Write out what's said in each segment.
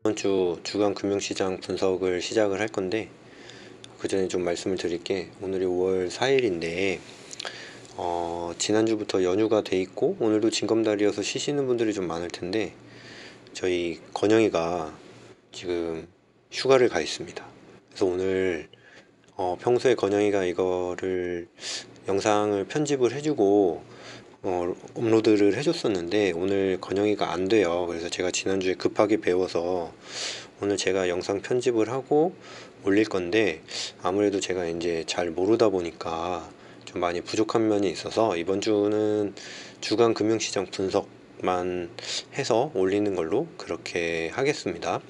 이번 주 주간 금융시장 분석을 시작을 할 건데, 그 전에 좀 말씀을 드릴게. 오늘이 5월 4일인데 지난주부터 연휴가 돼 있고 오늘도 징검다리여서 쉬시는 분들이 좀 많을 텐데, 저희 건영이가 지금 휴가를 가 있습니다. 그래서 오늘 평소에 건영이가 이거를 영상을 편집을 해주고 업로드를 해줬었는데, 오늘 건영이가 안 돼요. 그래서 제가 지난주에 급하게 배워서 오늘 제가 영상 편집을 하고 올릴 건데, 아무래도 제가 이제 잘 모르다 보니까 좀 많이 부족한 면이 있어서 이번 주는 주간 금융시장 분석만 해서 올리는 걸로 그렇게 하겠습니다.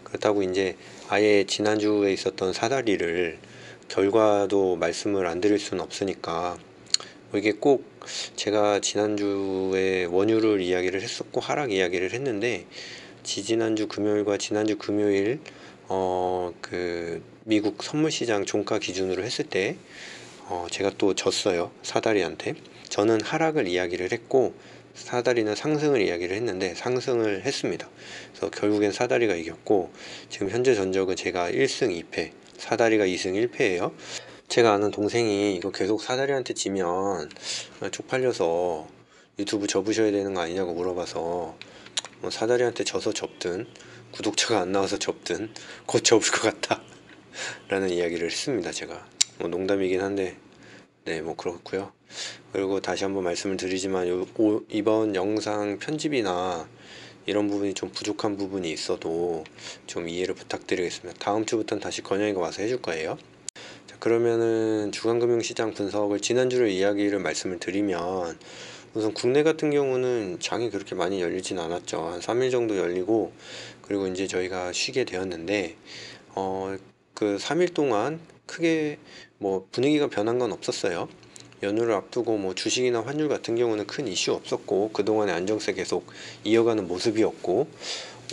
그렇다고 이제 아예 지난주에 있었던 사다리를 결과도 말씀을 안 드릴 수는 없으니까, 이게 꼭 제가 지난주에 원유를 이야기를 했었고 하락 이야기를 했는데, 지지난주 금요일과 지난주 금요일 그 미국 선물시장 종가 기준으로 했을 때 제가 또 졌어요, 사다리한테. 저는 하락을 이야기를 했고 사다리는 상승을 이야기를 했는데 상승을 했습니다. 그래서 결국엔 사다리가 이겼고, 지금 현재 전적은 제가 1승 2패, 사다리가 2승 1패예요. 제가 아는 동생이 이거 계속 사다리한테 지면 쪽팔려서 유튜브 접으셔야 되는 거 아니냐고 물어봐서, 뭐 사다리한테 져서 접든 구독자가 안 나와서 접든 곧 접을 것 같다 라는 이야기를 했습니다. 제가 뭐 농담이긴 한데, 네, 뭐 그렇고요. 그리고 다시 한번 말씀을 드리지만 이번 영상 편집이나 이런 부분이 좀 부족한 부분이 있어도 좀 이해를 부탁드리겠습니다. 다음 주부터는 다시 건영이가 와서 해줄 거예요. 자, 그러면은 주간금융시장 분석을 지난주를 이야기를 말씀을 드리면, 우선 국내 같은 경우는 장이 그렇게 많이 열리진 않았죠. 한 3일 정도 열리고, 그리고 이제 저희가 쉬게 되었는데, 그 3일 동안 크게 뭐 분위기가 변한 건 없었어요. 연휴를 앞두고 뭐 주식이나 환율 같은 경우는 큰 이슈 없었고, 그동안의 안정세 계속 이어가는 모습이었고,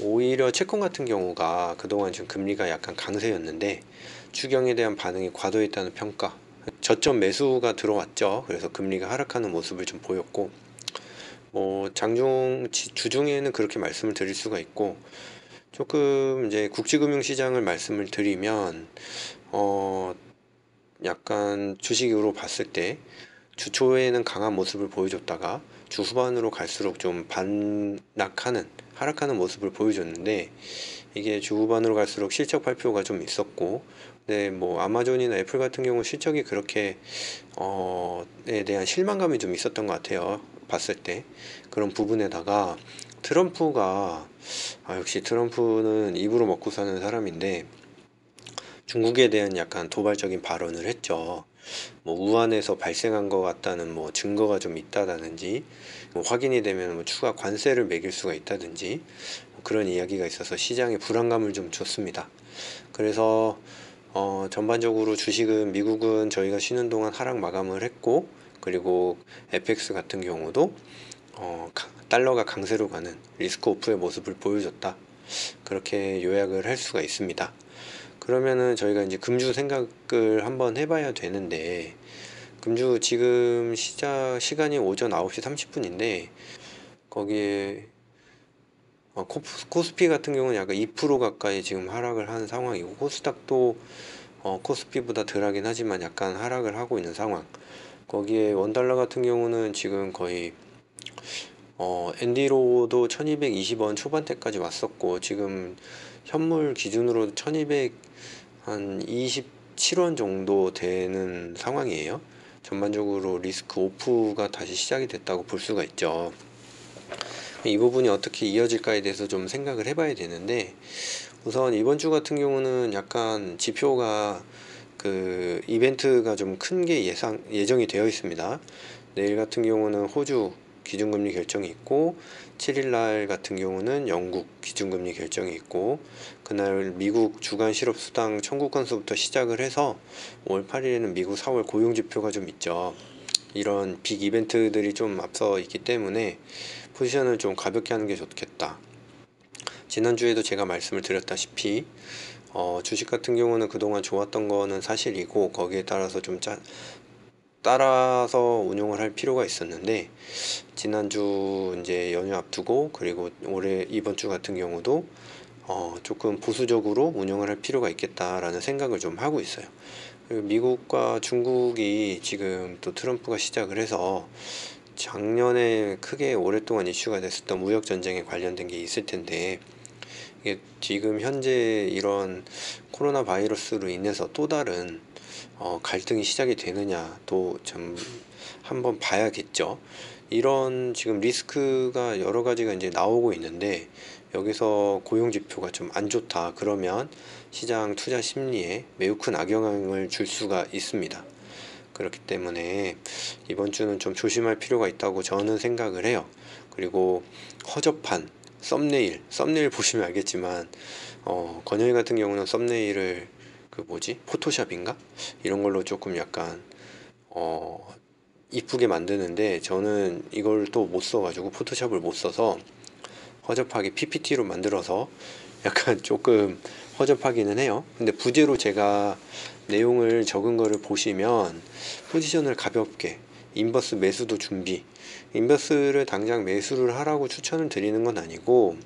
오히려 채권 같은 경우가 그동안 좀 금리가 약간 강세였는데 추경에 대한 반응이 과도했다는 평가, 저점 매수가 들어왔죠. 그래서 금리가 하락하는 모습을 좀 보였고, 뭐 주중에는 그렇게 말씀을 드릴 수가 있고, 조금 이제 국제금융시장을 말씀을 드리면 약간 주식으로 봤을 때 주 초에는 강한 모습을 보여줬다가 주 후반으로 갈수록 좀 반락하는, 하락하는 모습을 보여줬는데, 이게 주 후반으로 갈수록 실적 발표가 좀 있었고, 네, 뭐 아마존이나 애플 같은 경우 실적이 그렇게 에 대한 실망감이 좀 있었던 것 같아요, 봤을 때. 그런 부분에다가 트럼프가, 역시 트럼프는 입으로 먹고 사는 사람인데, 중국에 대한 약간 도발적인 발언을 했죠. 뭐 우한에서 발생한 것 같다는 뭐 증거가 좀 있다든지, 뭐 확인이 되면 뭐 추가 관세를 매길 수가 있다든지, 뭐 그런 이야기가 있어서 시장에 불안감을 좀 줬습니다. 그래서 전반적으로 주식은, 미국은 저희가 쉬는 동안 하락 마감을 했고, 그리고 FX 같은 경우도 달러가 강세로 가는 리스크 오프의 모습을 보여줬다, 그렇게 요약을 할 수가 있습니다. 그러면은 저희가 이제 금주 생각을 한번 해봐야 되는데, 금주 지금 시간이 오전 9시 30분인데 거기에 코스피 같은 경우는 약간 2% 가까이 지금 하락을 한 상황이고, 코스닥도 코스피보다 덜하긴 하지만 약간 하락을 하고 있는 상황. 거기에 원달러 같은 경우는 지금 거의 엔디로도 1220원 초반대까지 왔었고, 지금 현물 기준으로 1227원 정도 되는 상황이에요. 전반적으로 리스크 오프가 다시 시작이 됐다고 볼 수가 있죠. 이 부분이 어떻게 이어질까에 대해서 좀 생각을 해봐야 되는데, 우선 이번 주 같은 경우는 약간 지표가, 그 이벤트가 좀 큰 게 예정이 되어 있습니다. 내일 같은 경우는 호주 기준금리 결정이 있고, 7일날 같은 경우는 영국 기준금리 결정이 있고, 그날 미국 주간 실업수당 청구 건수부터 시작을 해서 5월 8일에는 미국 4월 고용지표가 좀 있죠. 이런 빅 이벤트들이 좀 앞서 있기 때문에 포지션을 좀 가볍게 하는 게 좋겠다. 지난주에도 제가 말씀을 드렸다시피 주식 같은 경우는 그동안 좋았던 거는 사실이고, 거기에 따라서 좀 따라서 운용을 할 필요가 있었는데, 지난주 이제 연휴 앞두고, 그리고 올해 이번 주 같은 경우도 조금 보수적으로 운영을 할 필요가 있겠다라는 생각을 좀 하고 있어요. 그리고 미국과 중국이 지금 또 트럼프가 시작을 해서 작년에 크게 오랫동안 이슈가 됐었던 무역 전쟁에 관련된 게 있을 텐데, 이게 지금 현재 이런 코로나 바이러스로 인해서 또 다른 갈등이 시작이 되느냐 또 참 한번 봐야겠죠. 이런 지금 리스크가 여러 가지가 이제 나오고 있는데, 여기서 고용 지표가 좀 안 좋다 그러면 시장 투자 심리에 매우 큰 악영향을 줄 수가 있습니다. 그렇기 때문에 이번 주는 좀 조심할 필요가 있다고 저는 생각을 해요. 그리고 허접한 썸네일 보시면 알겠지만, 건영이 같은 경우는 썸네일을 그 뭐지 포토샵인가 이런 걸로 조금 약간 이쁘게 만드는데, 저는 이걸 또 못 써가지고 포토샵을 못 써서 허접하게 PPT로 만들어서 약간 조금 허접하기는 해요. 근데 부제로 제가 내용을 적은 거를 보시면 포지션을 가볍게 인버스 매수도 준비, 인버스를 당장 매수를 하라고 추천을 드리는 건 아니고,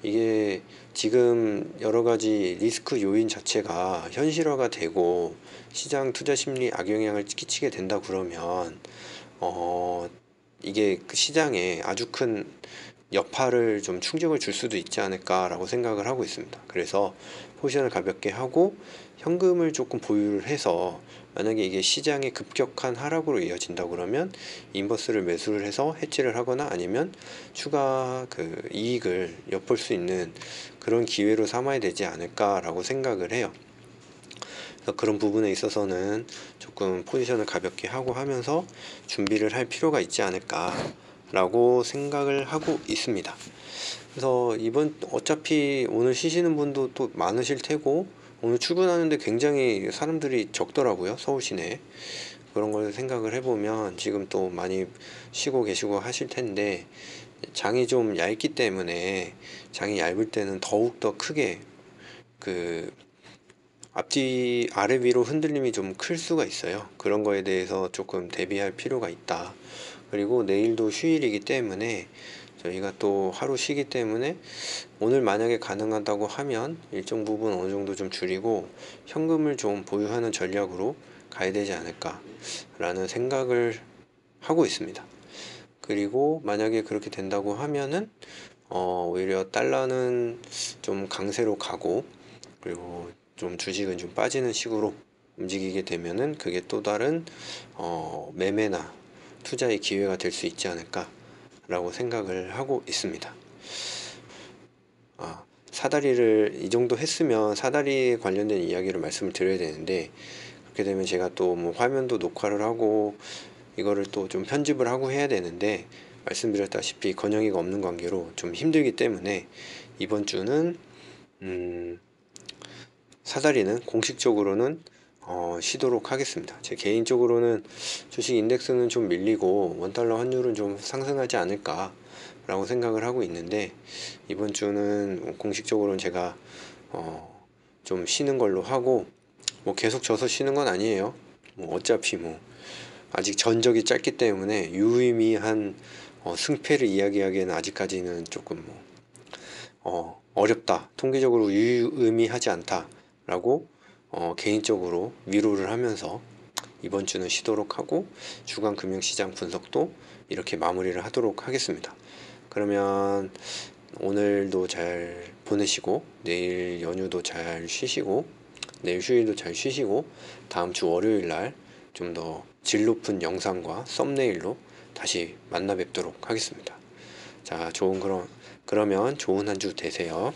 이게 지금 여러 가지 리스크 요인 자체가 현실화가 되고 시장 투자 심리 악영향을 끼치게 된다 그러면 이게 그 시장에 아주 큰 여파를 좀 충격을 줄 수도 있지 않을까라고 생각을 하고 있습니다. 그래서 포지션을 가볍게 하고 현금을 조금 보유를 해서, 만약에 이게 시장의 급격한 하락으로 이어진다 그러면 인버스를 매수를 해서 해지를 하거나 아니면 추가 그 이익을 엿볼 수 있는 그런 기회로 삼아야 되지 않을까라고 생각을 해요. 그래서 그런 부분에 있어서는 조금 포지션을 가볍게 하고 하면서 준비를 할 필요가 있지 않을까라고 생각을 하고 있습니다. 그래서 이번 어차피 오늘 쉬시는 분도 또 많으실 테고, 오늘 출근하는데 굉장히 사람들이 적더라고요, 서울 시내에. 그런 걸 생각을 해보면 지금 또 많이 쉬고 계시고 하실 텐데, 장이 좀 얇기 때문에, 장이 얇을 때는 더욱더 크게 그 앞뒤 아래 위로 흔들림이 좀 클 수가 있어요. 그런 거에 대해서 조금 대비할 필요가 있다. 그리고 내일도 휴일이기 때문에 저희가 또 하루 쉬기 때문에, 오늘 만약에 가능하다고 하면 일정 부분 어느 정도 좀 줄이고 현금을 좀 보유하는 전략으로 가야 되지 않을까 라는 생각을 하고 있습니다. 그리고 만약에 그렇게 된다고 하면은 오히려 달러는 좀 강세로 가고, 그리고 좀 주식은 좀 빠지는 식으로 움직이게 되면은 그게 또 다른 매매나 투자의 기회가 될 수 있지 않을까 라고 생각을 하고 있습니다. 사다리를 이 정도 했으면 사다리 관련된 이야기를 말씀을 드려야 되는데, 그렇게 되면 제가 또 뭐 화면도 녹화를 하고 이거를 또 좀 편집을 하고 해야 되는데, 말씀드렸다시피 건영이가 없는 관계로 좀 힘들기 때문에 이번 주는 사다리는 공식적으로는 쉬도록 하겠습니다. 제 개인적으로는 주식 인덱스는 좀 밀리고 원달러 환율은 좀 상승하지 않을까 라고 생각을 하고 있는데, 이번 주는 공식적으로는 제가 좀 쉬는 걸로 하고, 뭐 계속 져서 쉬는 건 아니에요. 뭐 어차피 뭐 아직 전적이 짧기 때문에 유의미한 승패를 이야기하기에는 아직까지는 조금 어렵다, 통계적으로 유의미하지 않다 라고 개인적으로 위로를 하면서 이번 주는 쉬도록 하고, 주간 금융시장 분석도 이렇게 마무리를 하도록 하겠습니다. 그러면 오늘도 잘 보내시고, 내일 연휴도 잘 쉬시고, 내일 휴일도 잘 쉬시고, 다음 주 월요일 날 좀 더 질 높은 영상과 썸네일로 다시 만나 뵙도록 하겠습니다. 자, 그러면 좋은 한 주 되세요.